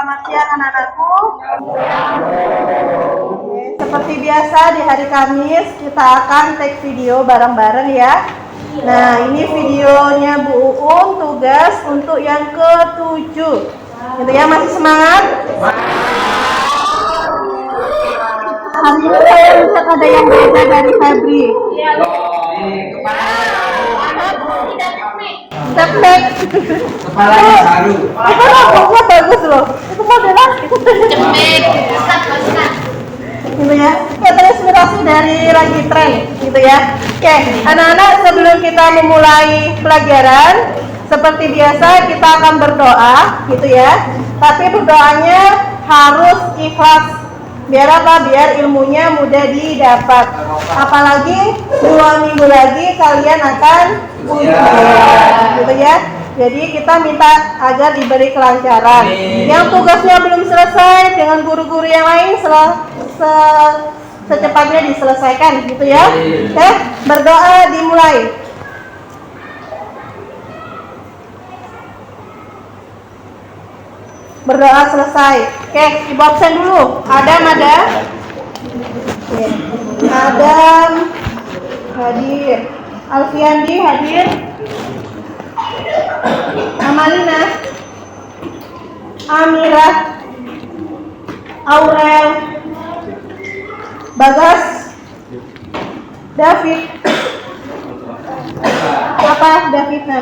Selamat siang anak-anakku. Oke, seperti biasa di hari Kamis kita akan take video bareng-bareng ya. Nah, ini videonya Bu Uun, tugas untuk yang ke-7. Gitu ya, masih semangat? Hari ini saya lihat ada yang beda dari Febri. Cepet. Kepalanya baru. Itu rambutnya bagus loh. Itu modelnya Cepet, gitu ya. Ya terinspirasi dari lagi tren gitu ya. Oke, anak-anak sebelum kita memulai pelajaran seperti biasa kita akan berdoa gitu ya. Tapi berdoanya harus ikhlas. Biar apa? Biar ilmunya mudah didapat. Apalagi 2 minggu lagi kalian akan ujian, gitu ya. Jadi kita minta agar diberi kelancaran. Yang tugasnya belum selesai dengan guru-guru yang lain secepatnya diselesaikan, gitu ya. Oke, berdoa dimulai. Berdoa selesai. Oke, ibu absen dulu. Adam ada? Oke. Adam hadir. Alfiandi hadir. Amalina, Amira, Aurel, Bagas, David. Apa Davidnya?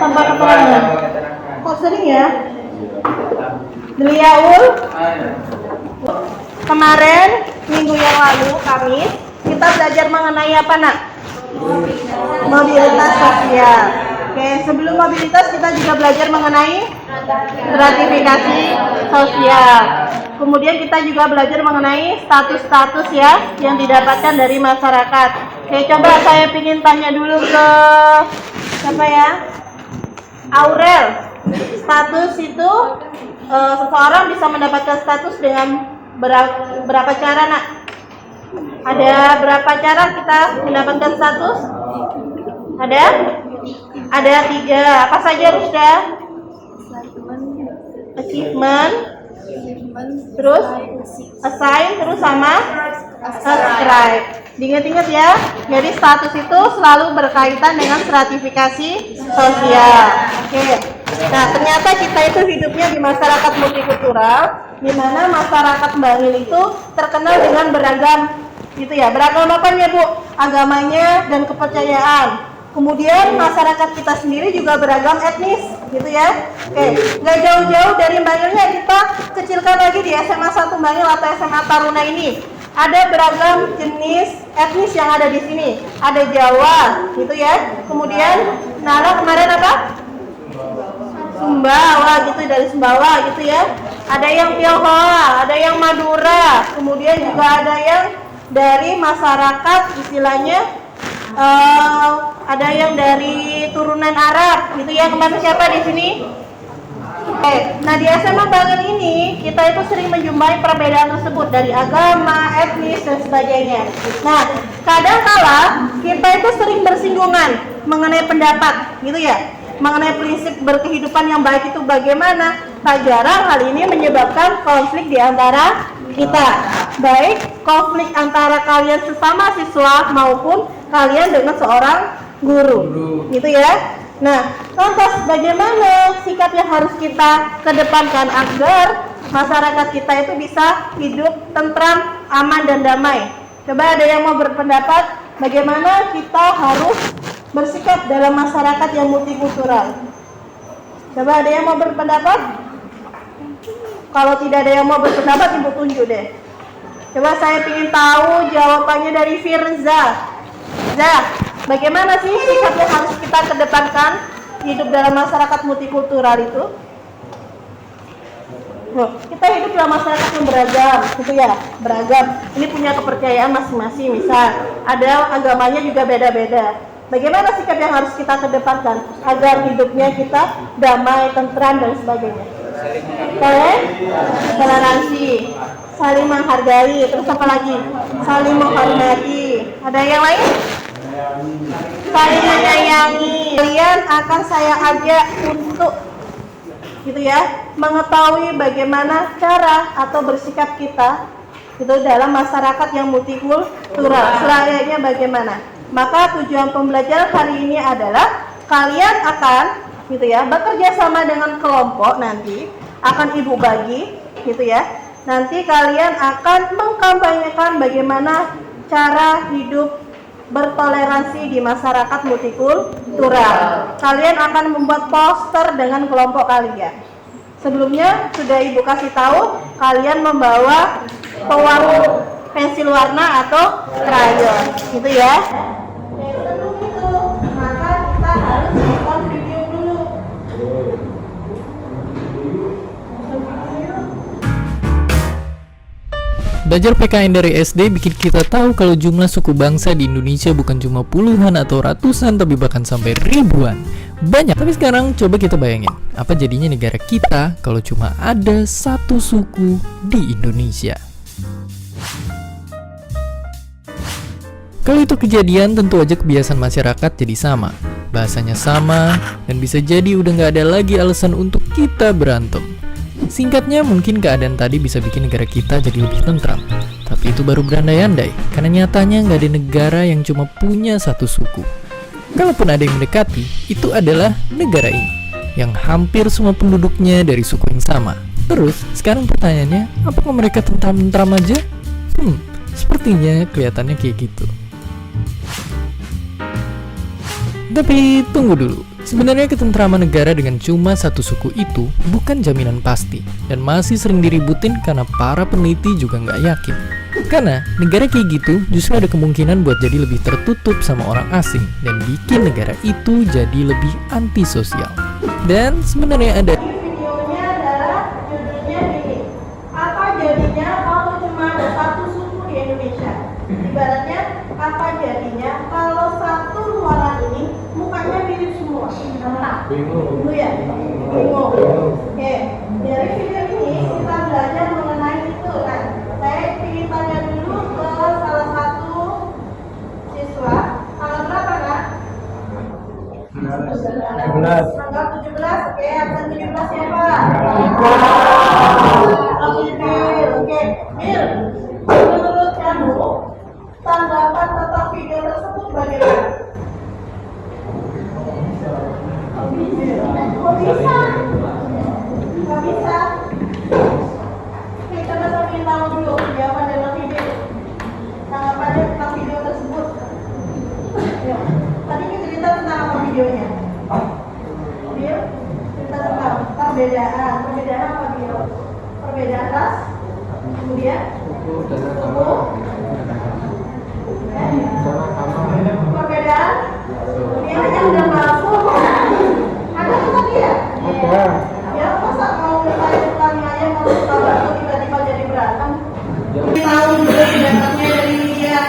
Tanpa keterangan. Kok sering ya? Deliaul. Kemarin minggu yang lalu Kamis kita belajar mengenai apa nak? Mobilitas sosial. Oke, sebelum mobilitas kita juga belajar mengenai stratifikasi sosial. Kemudian kita juga belajar mengenai status-status ya yang didapatkan dari masyarakat. Oke, coba saya ingin tanya dulu ke siapa ya? Aurel. Status itu seseorang bisa mendapatkan status dengan berapa cara nak? Ada berapa cara kita mendapatkan status? Ada 3. Apa saja Rusda? Achievement, terus assign, terus sama subscribe. Diingat-ingat ya. Jadi status itu selalu berkaitan dengan stratifikasi sosial. Oke. Nah, ternyata kita itu hidupnya di masyarakat multikultural, di mana masyarakat Bangil itu terkenal dengan beragam, gitu ya. Beragam apanya Bu? Agamanya dan kepercayaan. Kemudian masyarakat kita sendiri juga beragam etnis, gitu ya. Oke, nggak jauh-jauh dari Bangilnya, kita kecilkan lagi di SMA 1 Bangil atau SMA Taruna ini. Ada beragam jenis etnis yang ada di sini. Ada Jawa, gitu ya. Kemudian Nala kemarin apa? Sumbawa, gitu, dari Sumbawa, gitu ya. Ada yang Tionghoa, ada yang Madura, kemudian juga ada yang dari masyarakat istilahnya ada yang dari turunan Arab, gitu ya. Kemarin siapa di sini? Oke, nah di SMA Bangil ini kita itu sering menjumpai perbedaan tersebut dari agama, etnis dan sebagainya. Nah, kadang-kala kita itu sering bersinggungan mengenai pendapat, gitu ya. Mengenai prinsip berkehidupan yang baik itu bagaimana. Tak jarang hal ini menyebabkan konflik di antara kita, baik konflik antara kalian sesama siswa maupun kalian dengan seorang guru, gitu ya. Nah, lantas bagaimana sikap yang harus kita kedepankan agar masyarakat kita itu bisa hidup tentram, aman dan damai? Coba ada yang mau berpendapat bagaimana kita harus bersikap dalam masyarakat yang multikultural? Coba ada yang mau berpendapat? Kalau tidak ada yang mau berpendapat, Ibu tunjuk deh. Coba saya ingin tahu jawabannya dari Firza. Bagaimana sih sikap yang harus kita kedepankan hidup dalam masyarakat multikultural itu? Loh, kita hidup dalam masyarakat yang beragam, gitu ya, beragam. Ini punya kepercayaan masing-masing, misal ada agamanya juga beda-beda. Bagaimana sikap yang harus kita kedepankan agar hidupnya kita damai, tentram dan sebagainya? Toleransi, saling menghargai, terus apa lagi? Saling menghormati. Ada yang lain? Saling menyayangi. Kalian akan saya ajak untuk gitu ya, mengetahui bagaimana cara atau bersikap kita itu dalam masyarakat yang multikultural, selayaknya bagaimana. Maka tujuan pembelajaran hari ini adalah kalian akan gitu ya bekerja sama dengan kelompok, nanti akan ibu bagi gitu ya. Nanti kalian akan mengkampanyekan bagaimana cara hidup bertoleransi di masyarakat multikultural. Kalian akan membuat poster dengan kelompok kalian. Sebelumnya sudah ibu kasih tahu, kalian membawa pewarna, pensil warna atau krayon, gitu ya. Sebelum itu, maka kita harus nonton video dulu. Belajar PKN dari SD bikin kita tahu kalau jumlah suku bangsa di Indonesia bukan cuma puluhan atau ratusan, tapi bahkan sampai ribuan. Banyak. Tapi sekarang coba kita bayangin, apa jadinya negara kita kalau cuma ada satu suku di Indonesia? Kalau itu kejadian, tentu aja kebiasaan masyarakat jadi sama. Bahasanya sama, dan bisa jadi udah nggak ada lagi alasan untuk kita berantem. Singkatnya, mungkin keadaan tadi bisa bikin negara kita jadi lebih tentram. Tapi itu baru berandai-andai, karena nyatanya nggak ada negara yang cuma punya satu suku. Kalaupun ada yang mendekati, itu adalah negara ini, yang hampir semua penduduknya dari suku yang sama. Terus, sekarang pertanyaannya, apakah mereka tentram-tentram aja? Sepertinya kelihatannya kayak gitu. Tapi tunggu dulu, sebenarnya ketentraman negara dengan cuma satu suku itu bukan jaminan pasti, dan masih sering diributin karena para peneliti juga nggak yakin. Karena negara kayak gitu justru ada kemungkinan buat jadi lebih tertutup sama orang asing, dan bikin negara itu jadi lebih antisosial. Dan sebenarnya ada Videonya adalah judulnya gini, apa jadinya kalau cuma ada satu suku di Indonesia? Ibaratnya, apa jadinya kalau satu luaran ini mukanya mirip semua? Bingung ya? Bingung. Oke, dari video ini kita belajar mengenai itu kan. Saya ingin tanya dulu ke salah satu siswa, tanggal berapa kan? 17. Tanggal 17, oke, absen 17 siapa? Oke, Mil, menurut kamu tanggapan tentang video tersebut bagaimana? Kok bisa? Gak bisa? Oke, coba saya ingin tahu dulu jawaban dalam video. Tanggapannya tentang video tersebut. Ya. Tadi kita cerita tentang apa videonya? Video cerita tentang perbedaan. Perbedaan apa video? Perbedaan ras, kemudian suku, perbedaan, kemudian yang udah masuk. Ada tuh tadi ya? Ya masa mau tanya aja mau tahu tiba-tiba jadi berantem? Tahu dulu pendapatnya dari media.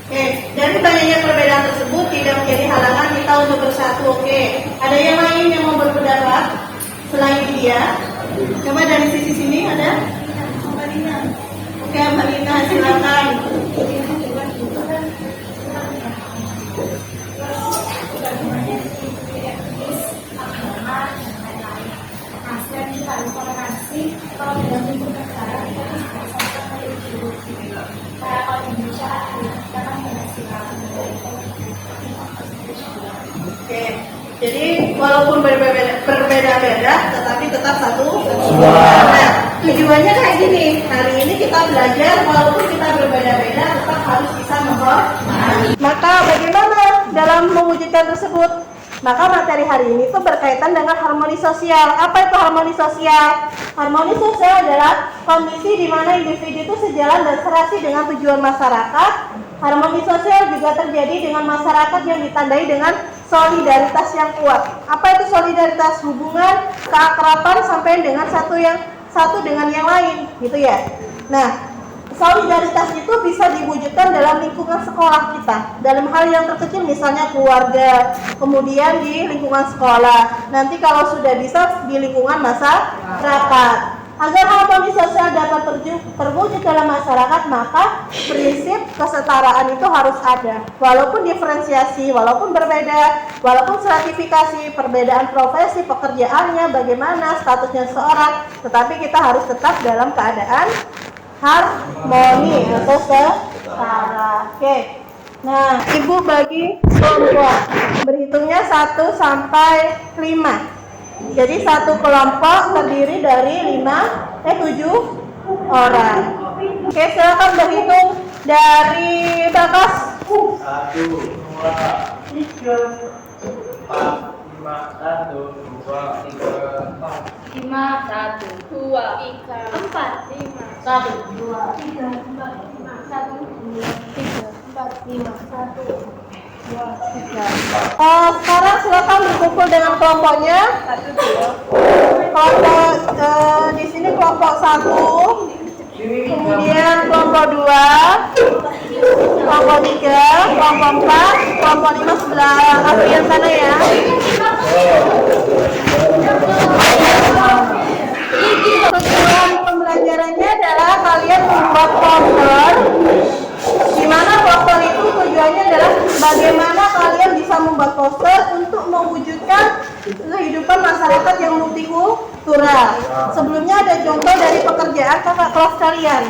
Oke, dari banyaknya perbedaan tersebut tidak menjadi halangan kita untuk bersatu. Oke, ada yang lain yang mau berpendapat selain dia? Coba dari sisi sini ada? Oke, Mbak Lina, silakan. Oke, jadi walaupun berbeda-beda, tetapi tetap satu. Nah, tujuannya kayak gini. Hari ini kita belajar walaupun kita berbeda-beda, tetap harus bisa menghormati. Maka bagaimana dalam mewujudkan tersebut? Maka materi hari ini itu berkaitan dengan harmoni sosial. Apa itu harmoni sosial? Harmoni sosial adalah kondisi di mana individu itu sejalan dan serasi dengan tujuan masyarakat. Harmoni sosial juga terjadi dengan masyarakat yang ditandai dengan solidaritas yang kuat. Apa itu solidaritas? Hubungan, keakraban sampai dengan satu dengan yang lain, gitu ya. Nah, solidaritas itu bisa diwujudkan dalam lingkungan sekolah kita. Dalam hal yang terkecil misalnya keluarga, kemudian di lingkungan sekolah. Nanti kalau sudah bisa di lingkungan masyarakat. Agar harmoni sosial dapat terwujud dalam masyarakat, maka prinsip kesetaraan itu harus ada. Walaupun diferensiasi, walaupun berbeda, walaupun stratifikasi, perbedaan profesi, pekerjaannya, bagaimana statusnya seseorang, tetapi kita harus tetap dalam keadaan harmoni atau setara. Oke. Nah, Ibu bagi kelompok. Berhitungnya 1 sampai 5. Jadi satu kelompok terdiri dari 7 orang. Oke, silakan berhitung dari Bakas. 1, 2, 3, 4, 5, 1, 2, 3, 4. 5, 1, 2, 3, 4, 5, 1, 2, 3, 4, 5, 1, 2, 3, 4, 5, 1, 2, 3. Sekarang silakan berkumpul dengan kelompoknya. Kelompok di sini kelompok 1, kemudian kelompok 2, kelompok 3, kelompok 4, kelompok 5 sebelah Afrian sana ya. Tujuan pembelajarannya adalah kalian membuat poster, di mana poster itu tujuannya adalah bagaimana kalian bisa membuat poster untuk mewujudkan kehidupan masyarakat yang multikultural. Sebelumnya ada contoh dari pekerjaan kakak kelas kalian.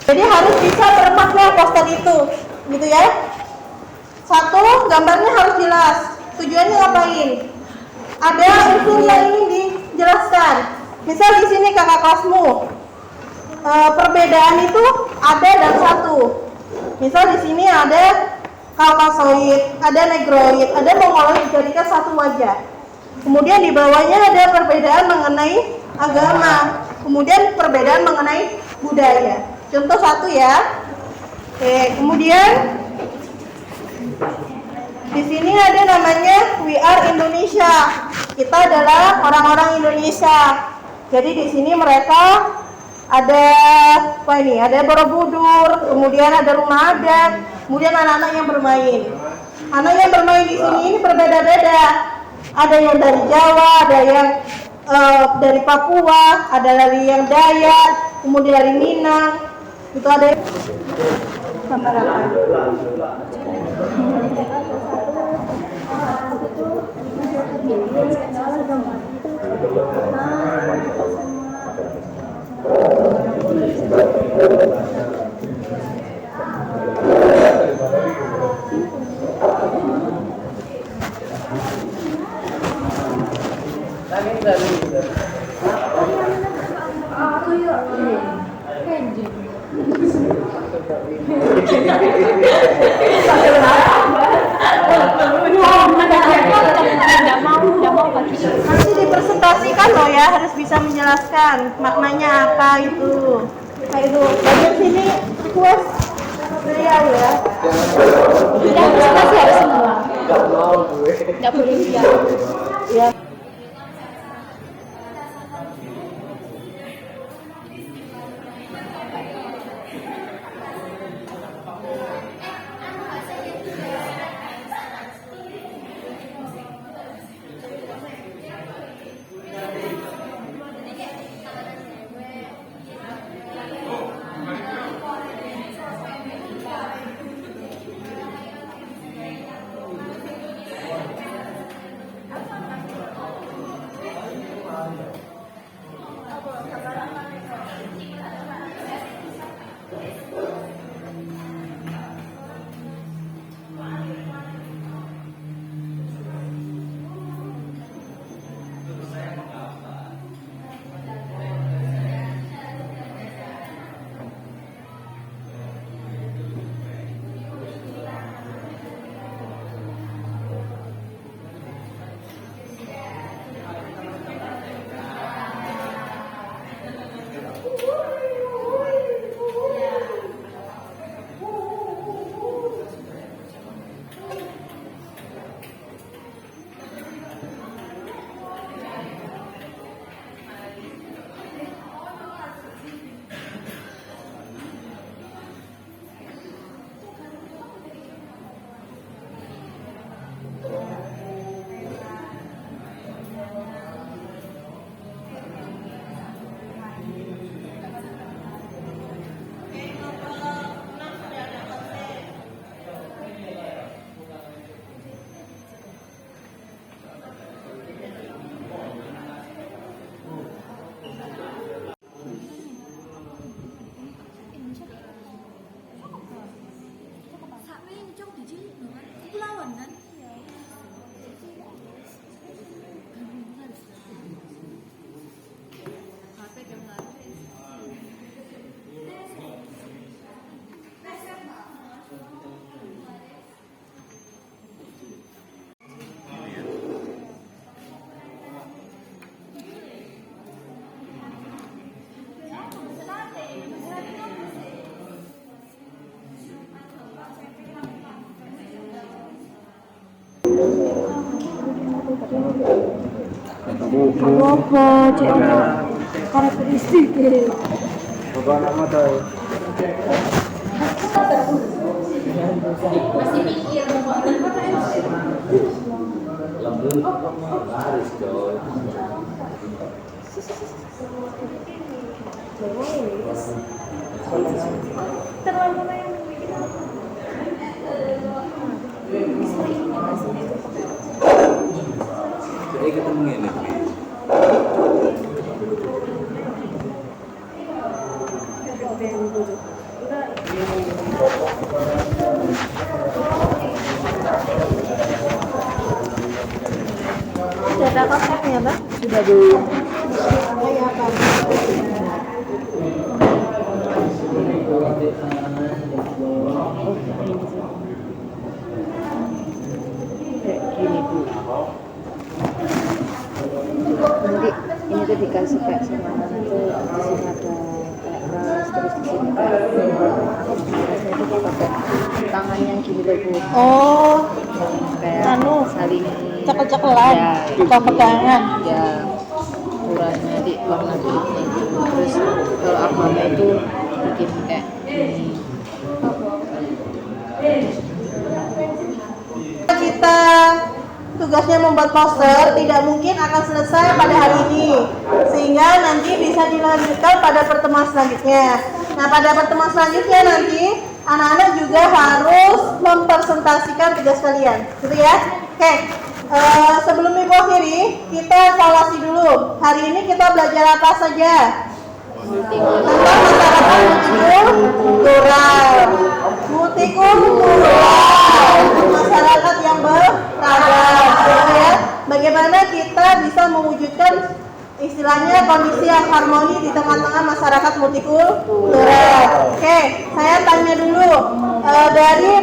Jadi harus bisa terpakai poster itu, gitu ya. 1, gambarnya harus jelas. Tujuannya ngapain? Ada unsur yang ingin dijelaskan. Misal di sini kakak kelasmu, perbedaan itu ada dan satu. Misal di sini ada Kaukasoid, ada Negroid, ada Mongoloid, dijadikan satu wajah. Kemudian di bawahnya ada perbedaan mengenai agama, kemudian perbedaan mengenai budaya. Contoh 1 ya. Oke, kemudian di sini ada namanya We Are Indonesia. Kita adalah orang-orang Indonesia. Jadi di sini mereka ada apa ini? Ada Borobudur, kemudian ada rumah adat, kemudian anak-anak yang bermain. Anak yang bermain di sini ini berbeda-beda. Ada yang dari Jawa, ada yang dari Papua, ada dari yang Dayak, kemudian dari Minang. Itu ada gambar apa? Nanti dipresentasikan loh ya, harus bisa menjelaskan maknanya apa itu. Nah itu bagian sini request beliau ya. Tidak presentasi harus semua. Tidak boleh Ya. Apa cek ono karakteristik Bapak nama tahu. Sudah ada konsepnya, Mbak? sudah belum Kayak apa? kayak gini Bu. Nanti ini tuh dikasih kayak semangat tuh di sini ada kayak ras, terus di sini kayak rasnya itu kayak pakai tangan yang gini loh Bu, Oh, kayak Anu, saling cekel-cekelan, ya, buka pegangan. ya kurangnya di warna kulitnya itu. Terus kalau agama itu bikin kayak gini. Kita tugasnya membuat poster tidak mungkin akan selesai pada hari ini, sehingga nanti bisa dilanjutkan pada pertemuan selanjutnya. Nah, pada pertemuan selanjutnya nanti anak-anak juga harus mempresentasikan tugas kalian, gitu ya. Oke, sebelum Ibu akhiri, kita evaluasi dulu. Hari ini kita belajar apa saja? Tentang masyarakat multikultural. Multikultural, masyarakat yang beragam, gitu ya. Bagaimana kita bisa mewujudkan istilahnya kondisi yang harmoni di tengah-tengah masyarakat multikultural. Oke, saya tanya dulu, dari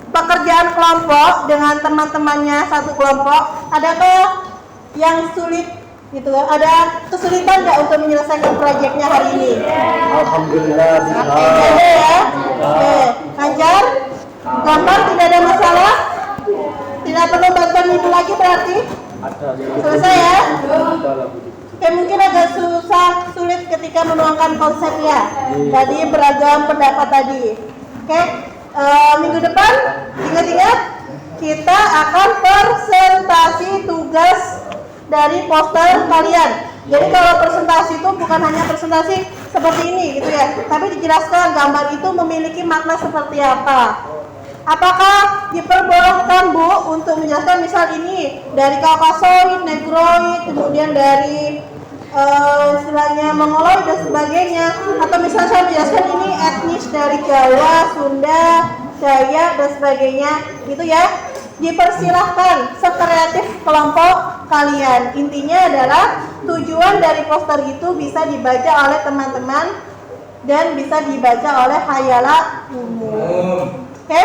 pekerjaan kelompok dengan teman-temannya satu kelompok, adakah yang sulit gitu? Ada kesulitan nggak untuk menyelesaikan proyeknya hari ini? Alhamdulillah bisa. Ada ya? Oke, lancar? Gampang, tidak ada masalah? Tidak perlu bantuan ibu lagi berarti? Ada. Selesai ya? Oke, mungkin agak sulit ketika menuangkan konsep ya. Tadi beragam pendapat tadi. Oke, minggu depan ingat-ingat kita akan presentasi tugas dari poster kalian. Jadi kalau presentasi itu bukan hanya presentasi seperti ini gitu ya, tapi dijelaskan gambar itu memiliki makna seperti apa. Apakah diperbolehkan Bu untuk menjelaskan misal ini dari Kaukasoid, Negroid, kemudian dari istilahnya Mongoloid dan sebagainya, atau misalnya saya menjelaskan ini etnis dari Jawa, Sunda, Dayak dan sebagainya, gitu ya. Dipersilahkan sekreatif kelompok kalian. Intinya adalah tujuan dari poster itu bisa dibaca oleh teman-teman dan bisa dibaca oleh khayalak umum. Oke?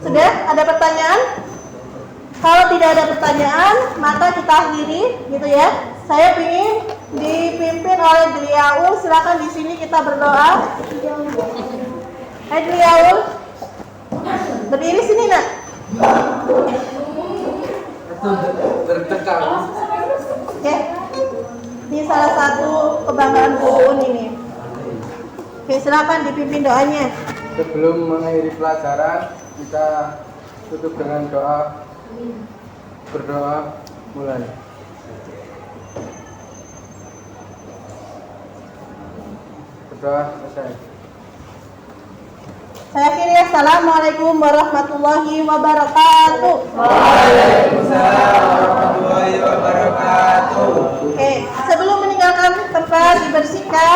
Sudah? Ada pertanyaan? Kalau tidak ada pertanyaan, maka kita akhiri, gitu ya. Saya ingin dipimpin oleh Driaul. Silakan di sini kita berdoa. Hai Driaul, berdiri sini nak. Oke, ini salah satu kebanggaan Bu ini. Oke, silakan dipimpin doanya. Sebelum mengakhiri pelajaran, kita tutup dengan doa. Berdoa mulai. Berdoa selesai. Saya akhiri. Assalamualaikum warahmatullahi wabarakatuh. Waalaikumsalam warahmatullahi wabarakatuh. Oke, sebelum meninggalkan tempat dibersihkan.